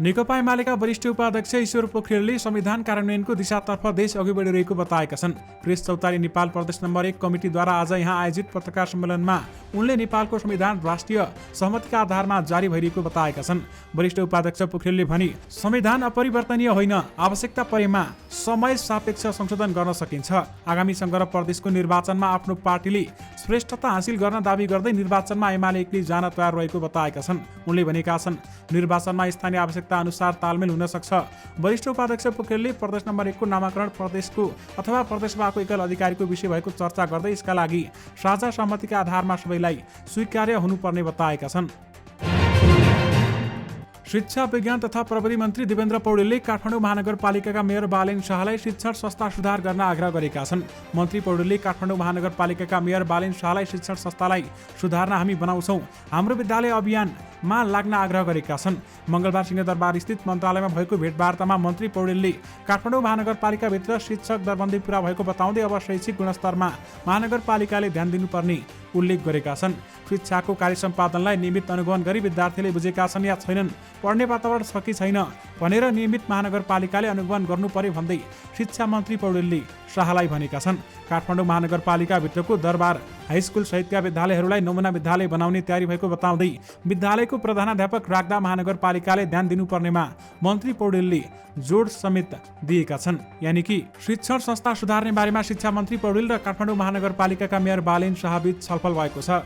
नेकपा एमालेका वरिष्ठ उपाध्यक्ष ईश्वर पोखरेलले संविधान कार्यान्वयनको दिशातर्फ देश अघि बढिरहेको बताएका छन्। प्रेस चौतारी नेपाल प्रदेश नम्बर 1 कमिटीद्वारा आज यहाँ आयोजित पत्रकार सम्मेलनमा उनले नेपालको संविधान राष्ट्रिय सहमतिका आधारमा जारी भइरहेको बताएका छन्। वरिष्ठ उपाध्यक्ष पोखरेलले भने संविधान अपरिवर्तनीय होइन, आवश्यकता परेमा समय सापेक्ष संशोधन गर्न सकिन्छ। आगामी संघ र प्रदेशको निर्वाचनमा आफ्नो पार्टीले श्रेष्ठता हासिल गर्न दावी गर्दै निर्वाचनमा एमाले एक्लै जान तयार रहेको बताएका छन्। उनले भनेका छन् निर्वाचनमा स्थानीय आवश्यकता अनुसार तालमेल हुन सक्छ। वरिष्ठ उपाध्यक्ष पोखरेलले प्रदेश नम्बर 1 को नामाकरण प्रदेशको अथवा प्रदेशसभाको एकल अधिकारीको विषय भएको चर्चा गर्दै यसका लागि साझा सहमतिका आधारमा सबैलाई स्वीकार्य हुनुपर्ने बताएका छन्। शिक्षा विज्ञान तथा प्रविधि मन्त्री देवेन्द्र पौडेलले काठमाडौँ महानगरपालिकाका मेयर बालेन शाहलाई शिक्षण संस्था सुधार गर्न आग्रह गरेका छन्। मन्त्री पौडेलले काठमाडौँ महानगरपालिकाका मेयर बालेन शाहलाई शिक्षण संस्थालाई सुधार्न हामी बनाउँछौँ, हाम्रो विद्यालय अभियानमा लाग्न आग्रह गरेका छन्। मंगलबार सिंहदरबार स्थित मन्त्रालयमा भएको भेटवार्तामा मन्त्री पौडेलले काठमाडौँ महानगरपालिकाभित्र शिक्षक दरबन्दी पूरा भएको बताउँदै अब शैक्षिक गुणस्तरमा महानगरपालिकाले ध्यान दिनुपर्ने उल्लेख गरेका छन्। शिक्षाको कार्य सम्पादनलाई नियमित अनुगमन गरी विद्यार्थीले बुझेका छन् या छैनन्, पढ्ने वातावरण छ कि छैन भनेर नियमित महानगरपालिकाले अनुगमन गर्नु पर्यो भन्दै शिक्षा मन्त्री पौडेलले शाहलाई भनेका छन्। काठमाडौँ महानगरपालिकाभित्रको दरबार हाइस्कुल सहितका विद्यालयहरूलाई नमुना विद्यालय बनाउने तयारी भएको बताउँदै विद्यालयको प्रधानाध्यापक राख्दा महानगरपालिकाले ध्यान दिनुपर्नेमा मन्त्री पौडेलले जोड समेत दिएका छन्। यानि कि शिक्षण संस्था सुधार्ने बारेमा शिक्षा मन्त्री पौडेल र काठमाडौँ महानगरपालिकाका मेयर बालेन शाहबीच छलफल भएको छ।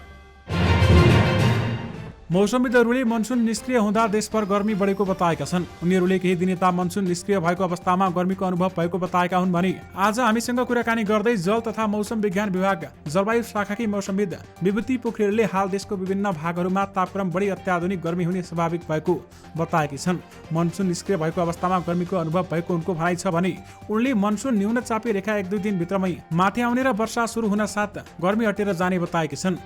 मौसमविदहरूले मनसुन निष्क्रिय हुँदा देशभर गर्मी बढेको बताएका छन्। उनीहरूले केही दिन यता मनसुन निष्क्रिय भएको अवस्थामा गर्मीको अनुभव भएको बताएका हुन् भने आज हामीसँग कुराकानी गर्दै जल तथा मौसम विज्ञान विभाग जलवायु शाखाकी मौसमविद विभूति पोखरेलले हाल देशको विभिन्न भागहरूमा तापक्रम बढी अत्याधुनिक गर्मी हुने स्वाभाविक भएको बताएकी छन्। मनसुन निष्क्रिय भएको अवस्थामा गर्मीको अनुभव भएको उनको भनाइ छ भने उनले मनसुन न्यून चापी रेखा 1-2 दिन भित्रमै माथि आउने र वर्षा सुरु हुन साथ गर्मी हटेर जाने बताएकी छन्।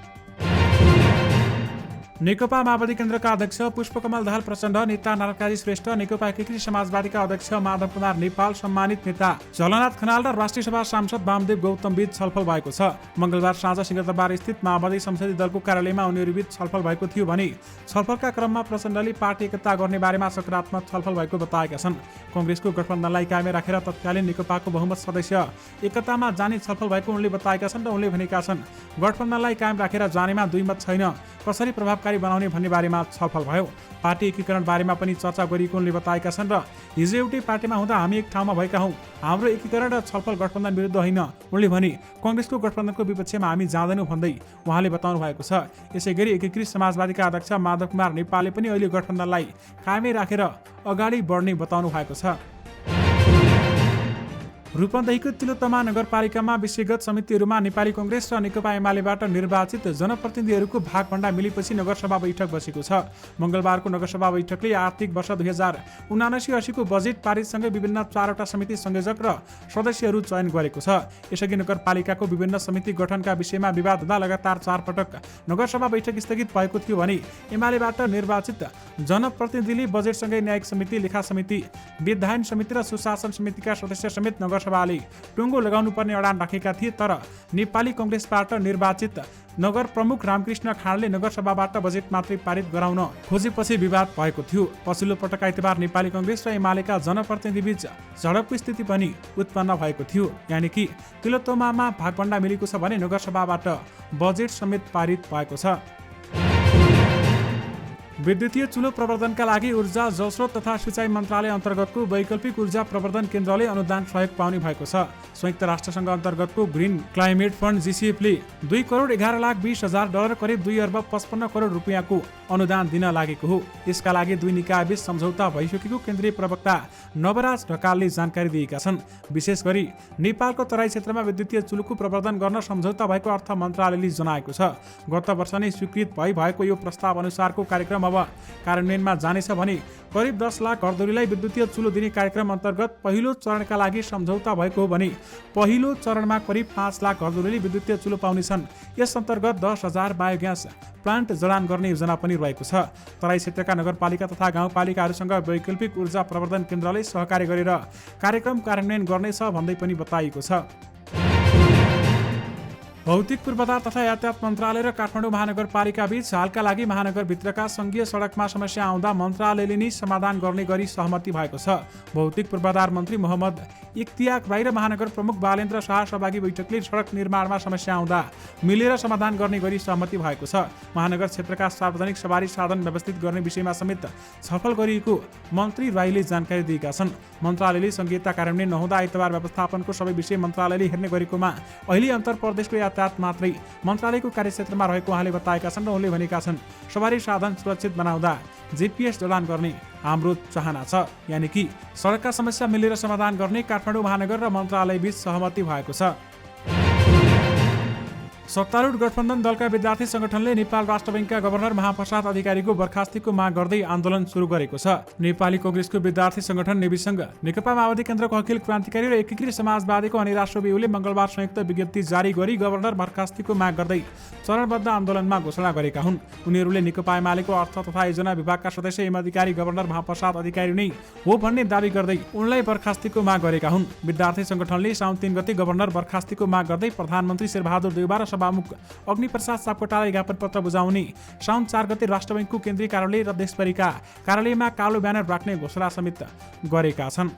नेकपा माओवादी केन्द्रका अध्यक्ष पुष्पकमल दाहाल प्रचण्ड, नेता नारायण श्रेष्ठ, नेकपा एकीकृत समाजवादीका अध्यक्ष माधव कुमार नेपाल, सम्मानित नेता झलनाथ खनाल र राष्ट्रिय सभा सांसद वामदेव गौतम बीच छलफल भएको छ। मंगलबार साँझ सिंहदरबार स्थित माओवादी संसदीय दलको कार्यालयमा उनीहरूबीच छलफल भएको थियो भने छलफलका क्रममा प्रचण्डले पार्टी एकता गर्ने बारेमा सकारात्मक छलफल भएको बताएका छन्। कांग्रेसको गठबन्धनलाई कायमै राखेर तत्कालीन नेकपाको बहुमत सदस्य एकतामा जाने छलफल भएको उनले बताएका छन् र उनले भनेका छन् गठबन्धनलाई कायम राखेर जानेमा दुई मत छैन, कसरी प्रभावकारी बनाउने भन्ने बारेमा छलफल भयो। पार्टी एकीकरण बारेमा पनि चर्चा गरिएको उनले बताएका छन् र हिजो एउटै पार्टीमा हुँदा हामी एक ठाउँमा भएका हौं, हाम्रो एकीकरण र छलफल गठबन्धन विरुद्ध होइन। उनले भने कांग्रेसको गठबन्धनको विपक्षमा हामी जाँदैनौँ भन्दै उहाँले बताउनु भएको छ। यसैगरी एकीकृत समाजवादीका अध्यक्ष माधव कुमार नेपालले पनि अहिले गठबन्धनलाई कायमै राखेर अगाडि बढ्ने बताउनु भएको छ। रूपन्देहीको तिलोत्तमा नगरपालिकामा विषयगत समितिहरूमा नेपाली कांग्रेस र नेकपा एमालेबाट निर्वाचित जनप्रतिनिधिहरूको भागभण्डा मिलेपछि नगरसभा बैठक बसेको छ। मंगलबारको नगरसभा बैठकले आर्थिक वर्ष 2079-80 को बजेट पारितसँगै विभिन्न 4वटा समिति संयोजक र सदस्यहरू चयन गरेको छ। यसअघि नगरपालिकाको विभिन्न समिति गठनका विषयमा विवाद हुँदा लगातार 4 पटक नगरसभा बैठक स्थगित भएको थियो भने एमालेबाट निर्वाचित जनप्रतिनिधिले बजेटसँगै न्यायिक समिति, लेखा समिति, विधायन समिति र सुशासन समितिका सदस्य समेत नगरसभाले टुङ्गो लगाउनु पर्ने अडान राखेका थिए। तर नेपाली कांग्रेसबाट निर्वाचित नगर प्रमुख रामकृष्ण खाँडले नगरसभाबाट बजेट मात्रै पारित गराउन खोजेपछि विवाद भएको थियो। पछिल्लो पटक आइतबार नेपाली कांग्रेस र एमालेका जनप्रतिनिधिबीच झडपको स्थिति पनि उत्पन्न भएको थियो। यानि कि तिलोत्तमामा भागभण्डा मिलेको छ भने नगरसभाबाट बजेट समेत पारित भएको छ। विद्युतीय चुलो प्रवर्धनका लागि ऊर्जा जलस्रोत तथा सिँचाइ मन्त्रालय अन्तर्गतको वैकल्पिक ऊर्जा प्रवर्धन केन्द्रले अनुदान सहयोग पाउने भएको छ। संयुक्त राष्ट्रसङ्घ अन्तर्गतको ग्रिन क्लाइमेट फन्ड GCF-ले 2,11,20,000 करिब 2,55 करोड रुपियाँको अनुदान दिन लागेको हो। यसका लागि दुई निकायबीच सम्झौता भइसकेको केन्द्रीय प्रवक्ता नवराज ढकालले जानकारी दिएका छन्। विशेष गरी नेपालको तराई क्षेत्रमा विद्युतीय चुलोको प्रवर्धन गर्न सम्झौता भएको अर्थ मन्त्रालयले जनाएको छ। गत वर्ष नै स्वीकृत भएको यो प्रस्ताव अनुसारको कार्यक्रम अब कार्यान्वयनमा जानेछ भने करिब 10 लाख घरधुरीलाई विद्युतीय चुलो दिने कार्यक्रम अन्तर्गत पहिलो चरणका लागि सम्झौता भएको हो भने पहिलो चरणमा करिब 5 लाख घरधुरीले विद्युतीय चुलो पाउनेछन्। यस अन्तर्गत 10,000 बायोग्यास प्लान्ट जडान गर्ने योजना पनि रहेको छ। तराई क्षेत्रका नगरपालिका तथा गाउँपालिकाहरूसँग वैकल्पिक ऊर्जा प्रवर्धन केन्द्रले सहकार्य गरेर कार्यक्रम कार्यान्वयन गर्नेछ भन्दै पनि बताइएको छ। भौतिक पूर्वाधार तथा यातायात मन्त्रालय र काठमाडौँ महानगरपालिका बीच हालका लागि महानगरभित्रका सङ्घीय सडकमा समस्या आउँदा मन्त्रालयले नै समाधान गर्ने गरी सहमति भएको छ। भौतिक पूर्वाधार मन्त्री मोहम्मद इख्तियाक राई र महानगर प्रमुख बालेन्द्र शाह सहभागी बैठकले सडक निर्माणमा समस्या आउँदा मिलेर समाधान गर्ने गरी सहमति भएको छ। महानगर क्षेत्रका सार्वजनिक सवारी साधन व्यवस्थित गर्ने विषयमा समेत छलफल गरिएको मन्त्री राईले जानकारी दिएका छन्। मन्त्रालयले सङ्घीयता कार्यान्वयन नहुँदा आइतबार व्यवस्थापनको सबै विषय मन्त्रालयले हेर्ने गरेकोमा अहिले अन्तर प्रदेशको यातायात मात्रै मन्त्रालयको कार्यक्षेत्रमा रहेको उहाँले बताएका छन् र उनले भनेका छन् सवारी साधन सुरक्षित बनाउँदा GPS जडान गर्ने हाम्रो चाहना छ। यानि कि सडकका समस्या मिलेर समाधान गर्ने काठमाडौँ महानगर र मन्त्रालय बीच सहमति भएको छ। सत्तारूढ गठबन्धन दलका विद्यार्थी संगठनले नेपाल राष्ट्र बैंकका गभर्नर महाप्रसाद अधिकारीको बर्खास्तीको माग गर्दै आन्दोलन सुरु गरेको छ। नेपाली कांग्रेसको विद्यार्थी संगठन नेविसँग नेकपा माओवादी केन्द्रको अखिल क्रान्तिकारी र एकीकृत समाजवादीको अनिराज सोबिउले मंगलबार संयुक्त विज्ञप्ति जारी गरी गभर्नर बर्खास्तीको माग गर्दै चरणबद्ध आन्दोलनमा घोषणा गरेका हुन्। उनीहरूले नेकपा एमालेको अर्थ तथा योजना विभागका सदस्य एम अधिकारी गभर्नर महाप्रसाद अधिकारी नै हो भन्ने दावी गर्दै उनलाई बर्खास्तीको माग गरेका हुन्। विद्यार्थी संगठनले साउन 3 गते गभर्नर बर्खास्तीको माग गर्दै प्रधानमन्त्री शेरबहादुर देउवा र सभामुख अग्निप्रसाद सापकोटालाई ज्ञापन पत्र बुझाउने, साउन 4 गते राष्ट्र बैंकको केन्द्रीय कार्यालय र देशभरिका कार्यालयमा कालो ब्यानर राख्ने घोषणा समेत गरेका छन्।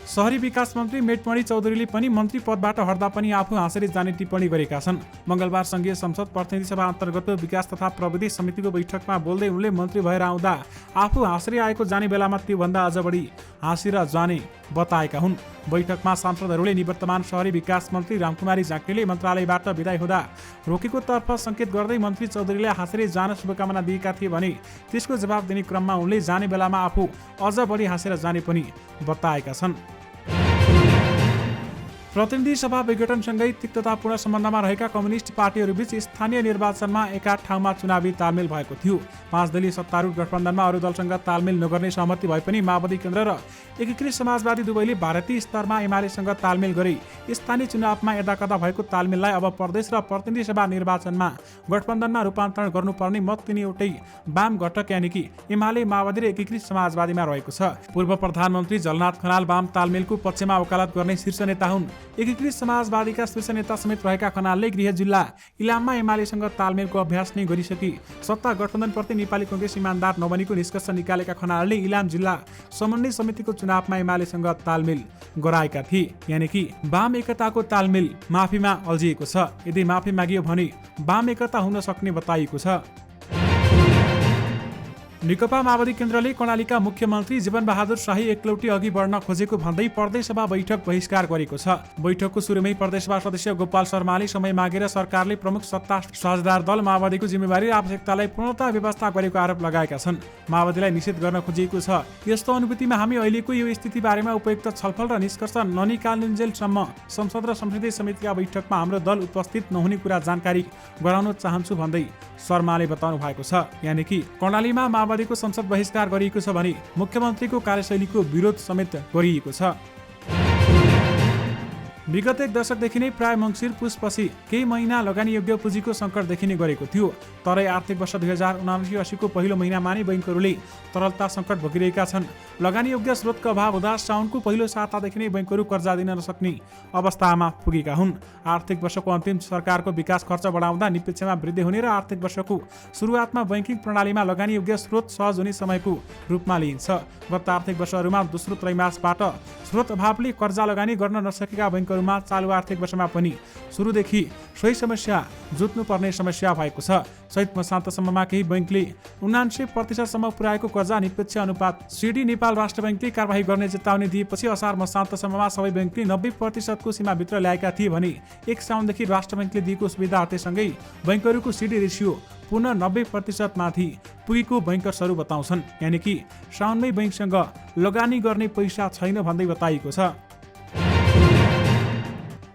शहरी विकास मन्त्री मेटमणि चौधरीले पनि मन्त्री पदबाट हट्दा पनि आफू हाँसेर जाने टिप्पणी गरेका छन्। मंगलबार संघीय संसद प्रतिनिधि सभा अन्तर्गतको विकास तथा प्रविधि समितिको बैठकमा बोल्दै उनले मन्त्री भएर आउँदा आफू हाँसेर आएको जाने बेलामा त्योभन्दा अझ बढी हाँसेर जाने बताएका हुन्। बैठकमा सांसदहरूले निवर्तमान शहरी विकास मन्त्री रामकुमारी झाँक्रीले मन्त्रालयबाट विदाय हुँदा रोकेको तर्फ संकेत गर्दै मन्त्री चौधरीले हाँसेर जान शुभकामना दिएका थिए भने त्यसको जवाब दिने क्रममा उनले जाने बेलामा आफू अझ बढी हाँसेर जाने पनि बताएका छन्। प्रतिनिधि सभा विघटनसँगै तिक्ततापूर्ण सम्बन्धमा रहेका कम्युनिस्ट पार्टीहरूबीच स्थानीय निर्वाचनमा एका ठाउँमा चुनावी तालमेल भएको थियो। 5 दलीय सत्तारूढ गठबन्धनमा अरू दलसँग तालमेल नगर्ने सहमति भए पनि माओवादी केन्द्र र एकीकृत समाजवादी दुवैले भारतीय स्तरमा एमालेसँग तालमेल गरे स्थानीय चुनावमा यदाकदा भएको तालमेललाई अब प्रदेश र प्रतिनिधि सभा निर्वाचनमा गठबन्धनमा रूपान्तरण गर्नुपर्ने मत तिनी एउटै वाम घटक यानि कि एमाले माओवादी र एकीकृत समाजवादीमा रहेको छ। पूर्व प्रधानमन्त्री झलनाथ खनाल वाम तालमेलको पक्षमा वकालत गर्ने शीर्ष नेता हुन्। एकीकृत समाजवादीका शीर्ष नेता समेत रहेका खनालले गृह जिल्ला इलाममा एमालेसँग तालमेलको अभ्यास नै गरिसके सत्ता गठबन्धनप्रति नेपाली कांग्रेस इमानदार नबनेको निष्कर्ष निकालेका खनालले इलाम जिल्ला समन्वय समितिको चुनावमा एमालेसँग तालमेल गराएका थिए। यानि कि वाम एकताको तालमेल माफीमा अल्झिएको छ। यदि माफी मागियो भने वाम एकता हुन सक्ने बताइएको छ। नेकपा माओवादी केन्द्रले कर्णालीका मुख्यमन्त्री जीवनबहादुर शाही एकलौटी अघि बढ्न खोजेको भन्दै प्रदेशसभा बैठक बहिष्कार गरेको छ। बैठकको सुरुमै प्रदेशसभा सदस्य गोपाल शर्माले समय मागेर सरकारले प्रमुख सत्ता साझेदार दल माओवादीको जिम्मेवारी र आवश्यकतालाई पूर्णतः व्यवस्था गरेको आरोप लगाएका छन्। माओवादीलाई निषेध गर्न खोजिएको छ। यस्तो अनुभूतिमा हामी अहिलेको यो स्थिति बारेमा उपयुक्त छलफल र निष्कर्ष ननिकालिन्जेलसम्म संसद र संसदीय समितिका बैठकमा हाम्रो दल उपस्थित नहुने कुरा जानकारी गराउन चाहन्छु भन्दै शर्माले बताउनु भएको छ। यानि कि कर्णालीमा माओवादीको संसद बहिष्कार गरिएको छ भने मुख्यमन्त्रीको कार्यशैलीको विरोध समेत गरिएको छ। विगत 1 दशकदेखि नै प्राय मङ्सिर पुसपछि केही महिना लगानी योग्य पुँजीको सङ्कट देखिने गरेको थियो। तरै आर्थिक वर्ष 2079-80को पहिलो महिनामा नै बैंकहरूले तरलता सङ्कट भोगिरहेका छन्। लगानी योग्य स्रोतको अभाव हुँदा साउनको पहिलो सातादेखि नै बैंकहरू कर्जा दिन नसक्ने अवस्थामा पुगेका हुन्। आर्थिक वर्षको अन्तिम सरकारको विकास खर्च बढाउँदा निपेक्षमा वृद्धि हुने र आर्थिक वर्षको सुरुवातमा बैंकिङ प्रणालीमा लगानी योग्य स्रोत सहज हुने समयको रूपमा लिइन्छ। गत आर्थिक वर्षहरूमा दोस्रो त्रैमासबाट स्रोत अभावले कर्जा लगानी गर्न नसकेका बैंकहरू बैङ्कहरूमा चालु आर्थिक वर्षमा पनि सुरुदेखि सोही समस्या जुट्नुपर्ने समस्या भएको छ। चैत मसान्तसम्ममा केही बैङ्कले 79% पुर्याएको कर्जा निष्पक्ष अनुपात सिडी नेपाल राष्ट्र बैङ्कले कारबाही गर्ने चेतावनी दिएपछि असार मसान्तसम्ममा सबै बैङ्कले 90% को सीमाभित्र ल्याएका थिए भने 1 साउनदेखि राष्ट्र बैङ्कले दिएको सुविधा हटेसँगै बैङ्कहरूको सिडी रेसियो पुनः 90% माथि पुगेको बैङ्कर्सहरू बताउँछन्। यानि कि साउनमै बैङ्कसँग लगानी गर्ने पैसा छैन भन्दै बताइएको छ।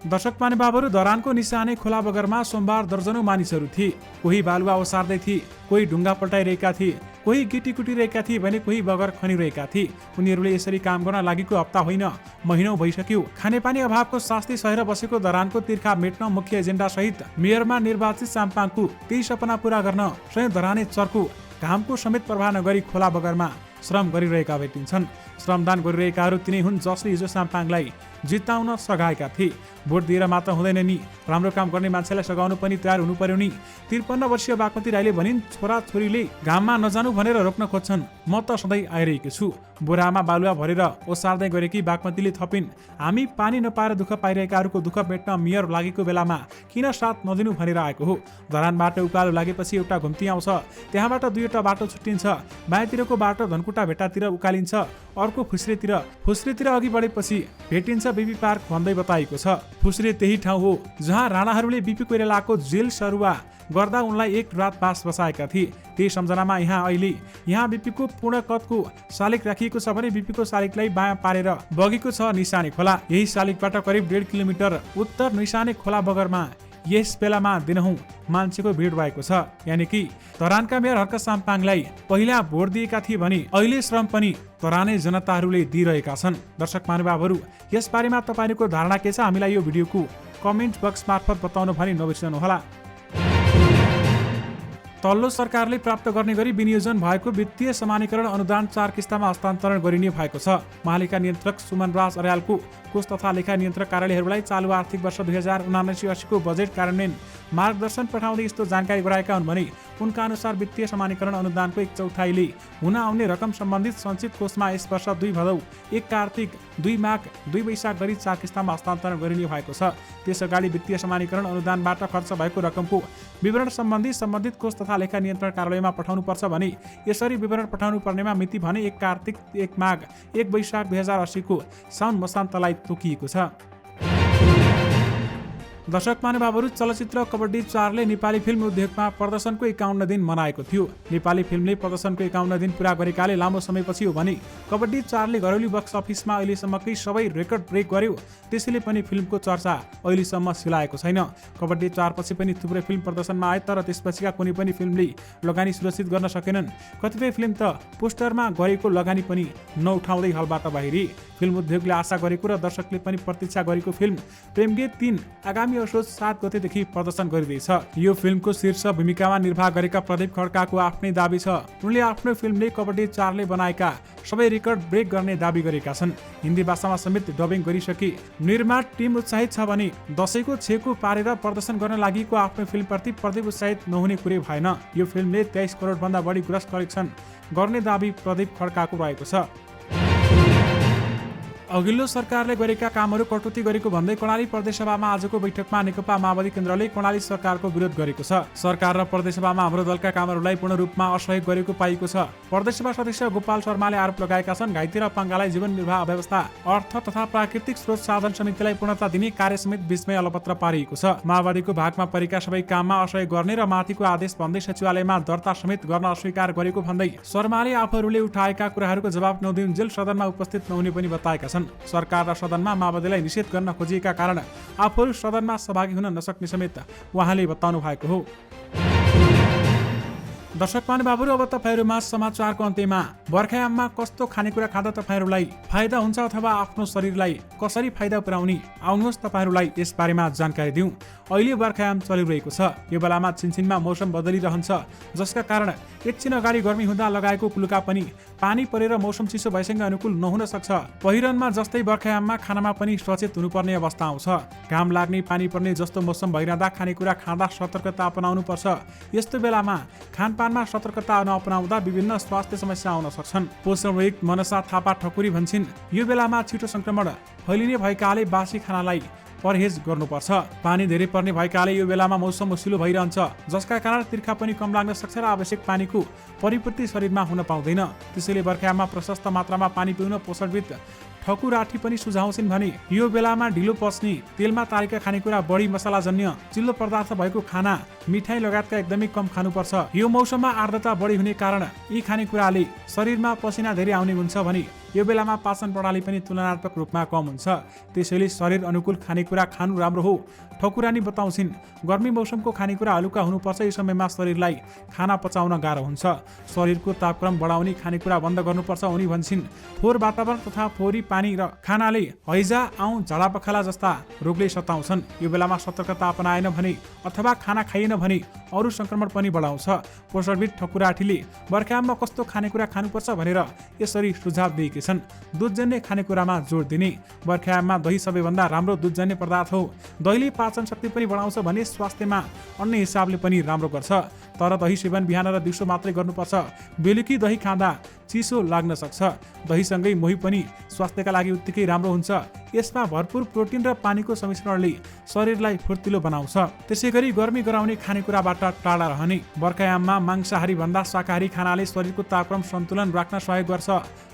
दर्शक महानुभावहरू, धरानको निसाने खोला बगरमा सोमबार दर्जनौं मानिसहरू थिए। कोही बालुवा ओसार्दै थिए, कोही ढुङ्गा पल्टाइरहेका थिए, कोही गिटी कुटिरहेका थिए भने कोही बगर खनिरहेका थिए। उनीहरूले यसरी काम गर्न लागेको हप्ता होइन, महिनौं भइसक्यो। खानेपानी अभावको शास्ति सहेर बसेको धरानको तिर्खा मेट्न मुख्य एजेन्डा सहित मेयरमा निर्वाचित साम्पाङको त्यही सपना पूरा गर्न स्वयं धराने चर्को घामको समेत प्रवाह नगरी खोला बगरमा श्रम गरिरहेका भेटिन्छन्। श्रमदान गरिरहेकाहरू तिनै हुन् जसले हिजो साम्पाङलाई जिताउन सघाएका थिए। भोट दिएर मात्र हुँदैन नि, राम्रो काम गर्ने मान्छेलाई सघाउनु पनि तयार हुनु पर्यो नि। 53 वर्षीय बागमती राईले भनिन्, छोरा छोरीले घाममा नजानु भनेर रोक्न खोज्छन्, म त सधैँ आइरहेको छु। बोरामा बालुवा भरेर ओसार्दै गरेकी बागमतीले थपिन्, हामी पानी नपाएर दुःख पाइरहेकाहरूको दुःख मेट्न मेयर लागेको बेलामा किन साथ नदिनु भनेर आएको हो। धरानबाट उकालो लागेपछि एउटा घुम्ती आउँछ, त्यहाँबाट 2वटा बाटो छुट्टिन्छ। बायाँतिरको बाटो धनकुटा भेट्टातिर उकालिन्छ, अर्को फुस्रेतिर अघि बढेपछि भेटिन्छ बीपी पार्क भन्दै बताइएको छ। फुस्रे त्यही ठाउँ हो जहाँ राणाहरूले बीपी कोइरालाको जेल सरुवा गर्दा उनलाई एक रात बास बसाएका थिए। त्यही सम्झनामा यहाँ बीपीको पूर्ण कदको शालिग राखिएको छ भने बीपीको शालिगलाई बायाँ पारेर बगेको छ निसाने खोला। यही शालिगबाट करिब 1.5 किलोमिटर उत्तर निसाने खोला बगरमा यस बेलामा दिनहुँ मान्छेको भिड भएको छ। यानि कि धरानका मेयर हर्क साम्पाङलाई पहिला भोट दिएका थिए भने अहिले श्रम पनि धराने जनताहरूले दिइरहेका छन्। दर्शक महानुभावहरू, यस बारेमा तपाईँको धारणा के छ? हामीलाई यो भिडियोको कमेन्ट बक्स मार्फत बताउन भनी नबिर्सनुहोला। तल्लो सरकारले प्राप्त गर्ने गरी विनियोजन भएको वित्तीय समानीकरण अनुदान 4 किस्तामा हस्तान्तरण गरिने भएको छ। महालेखा नियन्त्रक सुमन राज अर्यालको कोष तथा लेखा नियन्त्रक कार्यालयहरूलाई चालु आर्थिक वर्ष 2079-80 को बजेट कार्यान्वयन मार्गदर्शन पठाउँदै यस्तो जानकारी गराएका हुन् भने उनका अनुसार वित्तीय समानीकरण अनुदानको 1/4ले हुन आउने रकम सम्बन्धित सञ्चित कोषमा यस वर्ष 2 भदौ, 1 कार्तिक, 2 माघ, 2 वैशाख गरी 4 किस्तामा हस्तान्तरण गरिने भएको छ। त्यसअगाडि वित्तीय समानीकरण अनुदानबाट खर्च भएको रकमको विवरण सम्बन्धित कोष तथा लेखा नियन्त्रण कार्यालयमा पठाउनु पर्छ भने यसरी विवरण पठाउनु पर्नेमा मिति भने 1 कार्तिक, 1 माघ, 1 वैशाख 2080 को साउन मसान्तलाई तोकिएको छ। दर्शक महानुभावहरू, चलचित्र कबड्डी 4ले नेपाली फिल्म उद्योगमा प्रदर्शनको 51 दिन मनाएको थियो। नेपाली फिल्मले प्रदर्शनको 51 दिन पूरा गरेकाले लामो समयपछि हो भने कबड्डी 4ले घरेलु बक्स अफिसमा अहिलेसम्मकै सबै रेकर्ड ब्रेक गर्यो। त्यसैले पनि फिल्मको चर्चा अहिलेसम्म सिलाएको छैन। कबड्डी 4 पछि पनि थुप्रै फिल्म प्रदर्शनमा आए, तर त्यसपछिका कुनै पनि फिल्मले लगानी सुरक्षित गर्न सकेनन्। कतिपय फिल्म त पोस्टरमा गरेको लगानी पनि नउठाउँदै हलबाट बाहिरी। फिल्म उद्योगले आशा गरेको र दर्शकले पनि प्रतीक्षा गरेको फिल्म प्रेमगीत 3 आगामी असोज 7 गतेदेखि प्रदर्शन गरिँदैछ। यो फिल्मको शीर्ष भूमिकामा निर्वाह गरेका प्रदीप खड्काको आफ्नै दाबी छ। उनले आफ्नो फिल्मले कबड्डी 4ले बनाएका सबै रेकर्ड ब्रेक गर्ने दाबी गरेका छन्। हिन्दी भाषामा समेत डबिङ गरिसके निर्माण टिम उत्साहित छ भने दशैंको छेको पारेर प्रदर्शन गर्न लागि आफ्नो फिल्मप्रति प्रदीप उत्साहित नहुने कुरै भएन। यो फिल्मले 23 करोड भन्दा बढी ग्रस कलेक्सन गर्ने दाबी प्रदीप खड्काको रहेको छ। अघिल्लो सरकारले गरेका कामहरू कटौती गरेको भन्दै कर्णाली प्रदेशसभामा आजको बैठकमा नेकपा माओवादी केन्द्रले कर्णाली सरकारको विरोध गरेको छ। सरकार र प्रदेशसभामा हाम्रो दलका कामहरूलाई पूर्ण रूपमा असहयोग गरेको पाइएको छ। प्रदेशसभा सदस्य गोपाल शर्माले आरोप लगाएका छन्, घाइते र अपाङ्गलाई जीवन निर्वाह व्यवस्था, अर्थ तथा प्राकृतिक स्रोत साधन समितिलाई पूर्णता दिने कार्य समेत बीचमै अलपत्र पारिएको छ। माओवादीको भागमा परेका सबै काममा असहयोग गर्ने र माथिको आदेश भन्दै सचिवालयमा दर्ता समेत गर्न अस्वीकार गरेको भन्दै शर्माले आफूहरूले उठाएका कुराहरूको जवाब नदिउन्जेल सदनमा उपस्थित नहुने पनि बताएका छन्। सरकार र सदनमा माओवादीलाई निषेध गर्न खोजिएका कारण आफूहरू सदनमा सहभागी हुन नसक्ने समेत उहाँले बताउनु भएको हो। दर्शक महानुभावहरू, अब तपाईहरुमा समाचारको अन्त्यमा बर्खायाममा कस्तो खानेकुरा खाँदा तपाईहरुलाई फाइदा हुन्छ अथवा आफ्नो शरीरलाई कसरी फाइदा पुर्याउने, आउनुहोस् तपाईहरुलाई यस बारेमा जानकारी दिउँ। अहिले बर्खायाम चलिरहेको छ। यो बेलामा छिनछिनमा मौसम बदलिरहन्छ, जसका कारण एकछिन अगाडि गर्मी हुँदा लगाएको कुलुका पनि पानी परेर मौसम चिसो भएसँग अनुकूल नहुन सक्छ। पहिरनमा जस्तै बर्खायाममा खानामा पनि सचेत हुनुपर्ने अवस्था आउँछ। घाम लाग्ने, पानी पर्ने जस्तो मौसम भइरहँदा खानेकुरा खाँदा सतर्कता अपनाउनु पर्छ। यस्तो बेलामा खानपानमा सतर्कता नअपनाउँदा विभिन्न स्वास्थ्य समस्या आउन सक्छन्। पोषण मनसा थापा ठकुरी भन्छन्, यो बेलामा छिटो संक्रमण फैलिने भएकाले बासी खानालाई परहेज गर्नुपर्छ। पानी धेरै पर्ने भएकाले यो बेलामा मौसम ओसिलो भइरहन्छ, जसका कारण तिर्खा पनि कम लाग्न सक्छ र आवश्यक पानीको परिपूर्ति शरीरमा हुन पाउँदैन। त्यसैले बर्खायाममा प्रशस्त मात्रामा पानी पिउन पोषणविद ठकुराठी पनि सुझाउँछिन् भने यो बेलामा ढिलो पच्ने, तेलमा तारेका खानेकुरा, बढी मसलाजन्य चिल्लो पदार्थ भएको खाना, मिठाई लगायतका एकदमै कम खानुपर्छ। यो मौसममा आर्द्रता बढी हुने कारण यी खानेकुराले शरीरमा पसिना धेरै आउने हुन्छ भने यो बेलामा पाचन प्रणाली पनि तुलनात्मक रूपमा कम हुन्छ। त्यसैले शरीर अनुकूल खानेकुरा खानु राम्रो हो। ठकुरानी बताउँछिन्, गर्मी मौसमको खानेकुरा हलुका हुनुपर्छ। यो समयमा शरीरलाई खाना पचाउन गाह्रो हुन्छ। शरीरको तापक्रम बढाउने खानेकुरा बन्द गर्नुपर्छ उनी भन्छन्। फोहोर वातावरण तथा फोहोरी पानी र खानाले हैजा, आउँ, झाडापखाला जस्ता रोगले सताउँछन्। यो बेलामा सतर्कता अपनाएन भने अथवा खाना खाइएन भने अरू संक्रमण पनि बढाउँछ। पोषणविद ठकुराठीले बर्खायाममा कस्तो खानेकुरा खानुपर्छ भनेर यसरी सुझाव दिएकी छन्। दुधजन्य खानेकुरामा जोड दिने। बर्खायाममा दही सबैभन्दा राम्रो दुधजन्य पदार्थ हो। दहीले पाचन शक्ति पनि बढाउँछ भने स्वास्थ्यमा अन्य हिसाबले पनि राम्रो गर्छ। तर दही सेवन बिहान र दिउँसो मात्रै गर्नुपर्छ। बेलुकी दही खाँदा चिसो लाग्न सक्छ। दहीसँगै मोही पनि स्वास्थ्यका लागि उत्तिकै राम्रो हुन्छ। यसमा भरपूर प्रोटिन र पानीको सम्मिश्रणले शरीरलाई फुर्तिलो बनाउँछ। त्यसैगरी गर्मी गराउने खानेकुराबाट टाढा रहने। बर्खायाममा मांसाहारी भन्दा शाकाहारी खानाले शरीरको तापक्रम सन्तुलन राख्न सहयोग गर्छ।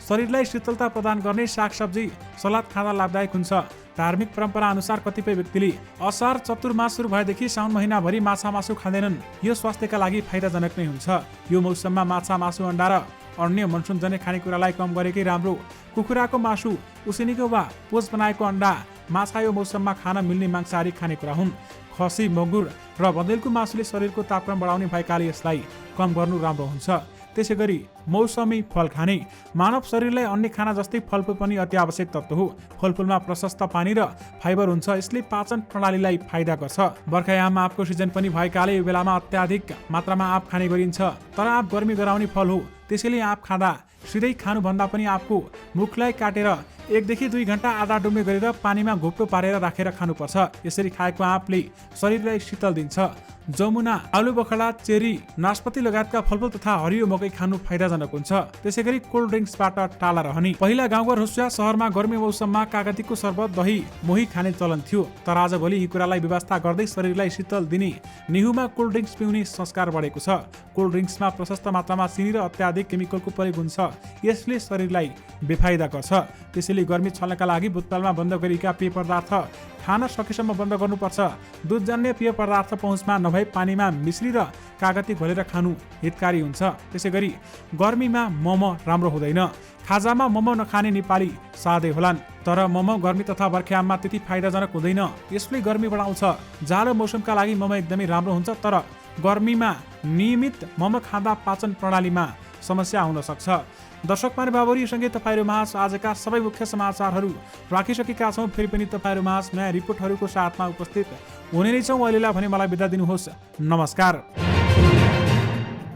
शरीरलाई शीतलता प्रदान गर्ने सागसब्जी, सलाद खाँदा लाभदायक हुन्छ। धार्मिक परम्परा अनुसार कतिपय व्यक्तिले असार चतुर्मास सुरु भएदेखि साउन महिनाभरि माछा मासु खाँदैनन्। यो स्वास्थ्यका लागि फाइदाजनक नै हुन्छ। यो मौसममा माछा मासु, अन्डा र अन्य मनसुनजन्य खानेकुरालाई कम गरेकै राम्रो। कुखुराको मासु, उसिनेको वा पोच बनाएको अन्डा, माछा यो मौसममा खान मिल्ने मांसाहारी खानेकुरा हुन्। खसी, मगुर र बँदेलको मासुले शरीरको तापक्रम बढाउने भएकाले यसलाई कम गर्नु राम्रो हुन्छ। त्यसैगरी मौसमी फल खाने। मानव शरीरलाई अन्य खाना जस्तै फलफुल पनि अति आवश्यक तत्त्व हो। फलफुलमा प्रशस्त पानी र फाइबर हुन्छ। यसले पाचन प्रणालीलाई फाइदा गर्छ। बर्खायाममा आँपको सिजन पनि भएकाले यो बेलामा अत्याधिक मात्रामा आँप खाने गरिन्छ। तर आँप गर्मी गराउने फल हो। त्यसैले आँप खाँदा सिधै खानुभन्दा पनि आँपको मुखलाई काटेर 1 देखि 2 घण्टा आधा डुब्ने गरेर पानीमा घोप्टो पारेर राखेर खानुपर्छ। यसरी खाएको आँपले शरीरलाई शीतल दिन्छ। जमुना, आलु बखडा, चेरी, नास्पति लगायतका फलफुल तथा हरियो मकै खानु फाइदाजनक हुन्छ। त्यसैगरी कोल्ड ड्रिङ्क्सबाट टाढा रहने। पहिला गाउँघर होस् या सहरमा गर्मी मौसममा कागतीको शरबत, दही, मोही खाने चलन थियो। तर आजभोलि यी कुरालाई व्यवस्था गर्दै शरीरलाई शीतल दिने निहुमा कोल्ड ड्रिङ्क्स पिउने संस्कार बढेको छ। कोल्ड ड्रिङ्क्समा प्रशस्त मात्रामा चिनी र अत्याधिक केमिकलको प्रयोग हुन्छ। यसले शरीरलाई बेफाइदा गर्छ। त्यसैले गर्मी छल्नका लागि बोतलमा बन्द गरिएका पेय पदार्थ खान सकेसम्म बन्द गर्नुपर्छ। दुधजन्य पेय पदार्थ पहुँचमा नभए पानीमा मिश्री र कागती घोलेर खानु हितकारी हुन्छ। त्यसैगरी गर्मीमा मोमो राम्रो हुँदैन। खाजामा मोमो नखाने नेपाली साधै होलान्। तर मोमो गर्मी तथा बर्खायाममा त्यति फाइदाजनक हुँदैन। यसले गर्मी बढाउँछ। जाडो मौसमका लागि मोमो एकदमै राम्रो हुन्छ। तर गर्मीमा नियमित मोमो खाँदा पाचन प्रणालीमा समस्या हुन सक्छ। दर्शक महानुभावहरूसँगै तपाईँहरूमाझ आजका सबै मुख्य समाचारहरू राखिसकेका छौँ। फेरि पनि तपाईँहरूमाझ नयाँ रिपोर्टहरूको साथमा उपस्थित हुने नै छौँ। अहिलेलाई भने मलाई बिदा दिनुहोस्। नमस्कार।